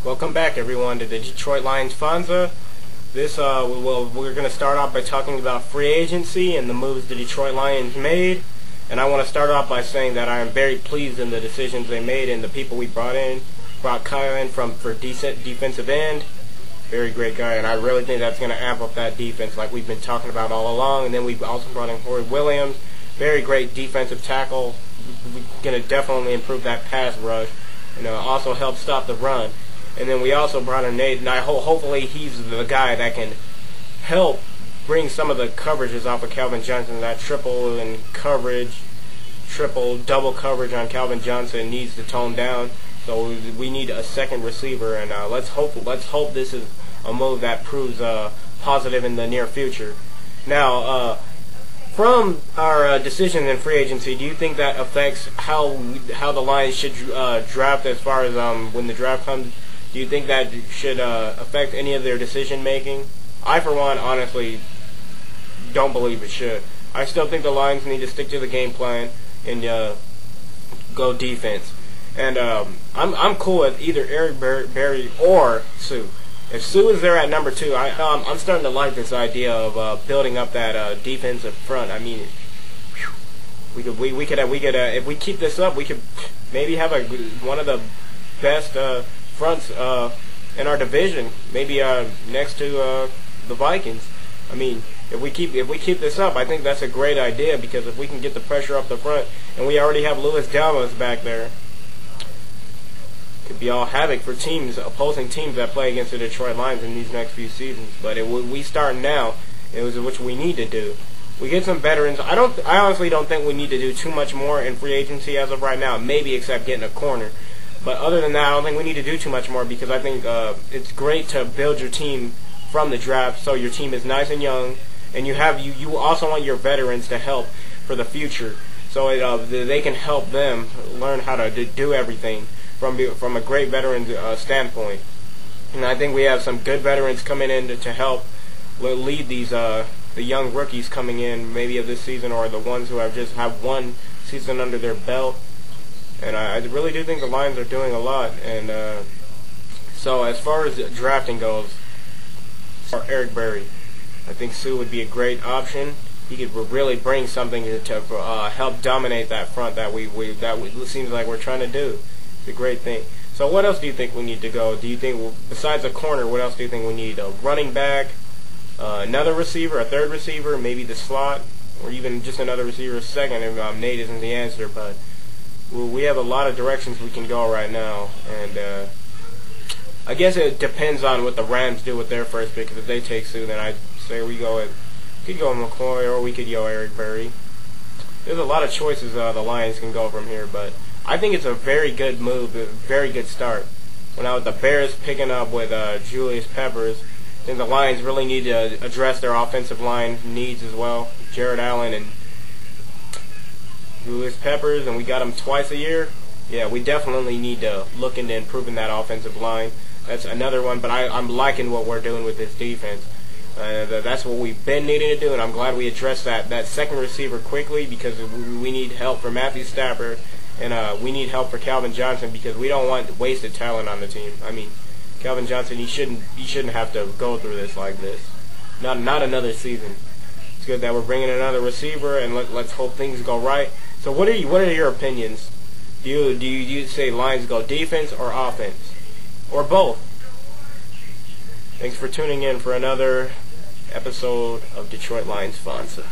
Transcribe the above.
Welcome back, everyone, to the Detroit Lions Fonza. We're going to start off by talking about free agency and the moves the Detroit Lions made. And I want to start off by saying that I am very pleased in the decisions they made and the people we brought in. Brought Kyle in for decent defensive end. Very great guy, and I really think that's going to amp up that defense like we've been talking about all along. And then we've also brought in Corey Williams. Very great defensive tackle. We're going to definitely improve that pass rush. Also help stop the run. And then we also brought in Nate, and hopefully he's the guy that can help bring some of the coverages off of Calvin Johnson. That double coverage on Calvin Johnson needs to tone down. So we need a second receiver, and let's hope this is a move that proves positive in the near future. Now, from our decisions in free agency, do you think that affects how the Lions should draft as far as when the draft comes? Do you think that should affect any of their decision making? I, for one, honestly don't believe it should. I still think the Lions need to stick to the game plan and go defense. And I'm cool with either Eric Berry or Sue. If Sue is there at number 2, I'm starting to like this idea of building up that defensive front. I mean, we could if we keep this up, we could maybe have one of the best fronts in our division. Maybe next to the Vikings. I mean, if we keep this up, I think that's a great idea, because if we can get the pressure up the front, and we already have Louis Dalmas back there, could be all havoc for opposing teams that play against the Detroit Lions in these next few seasons. But we start now, which we need to do. We get some veterans. I honestly don't think we need to do too much more in free agency as of right now, maybe except getting a corner. But other than that, I don't think we need to do too much more, because I think it's great to build your team from the draft, so your team is nice and young, and you also want your veterans to help for the future, so they can help them learn how to do everything from a great veteran standpoint. And I think we have some good veterans coming in to help lead these the young rookies coming in, maybe of this season, or the ones who have one season under their belt. And I really do think the Lions are doing a lot. And so as far as drafting goes, for Eric Berry, I think Sue would be a great option. He could really bring something to help dominate that front that seems like we're trying to do. It's a great thing. So what else do you think we need to go? Do you think, besides a corner, what else do you think we need? A running back, another receiver, a third receiver, maybe the slot, or even just another receiver second if Nate isn't the answer. But we have a lot of directions we can go right now, and I guess it depends on what the Rams do with their first pick. If they take Sue, then I'd say we could go McCoy, or we could go Eric Berry. There's a lot of choices the Lions can go from here, but I think it's a very good move, a very good start. Now with the Bears picking up with Julius Peppers, I think the Lions really need to address their offensive line needs as well. Jared Allen and Julius Peppers, and we got them twice a year. Yeah, we definitely need to look into improving that offensive line. That's another one, but I'm liking what we're doing with this defense. That's what we've been needing to do, and I'm glad we addressed that second receiver quickly, because we need help for Matthew Stafford, and we need help for Calvin Johnson, because we don't want wasted talent on the team. I mean, Calvin Johnson, he shouldn't have to go through this like this. Not another season. It's good that we're bringing another receiver, and let's hope things go right. So what are your opinions? Do you say Lions go defense or offense, or both? Thanks for tuning in for another episode of Detroit Lions Fonza.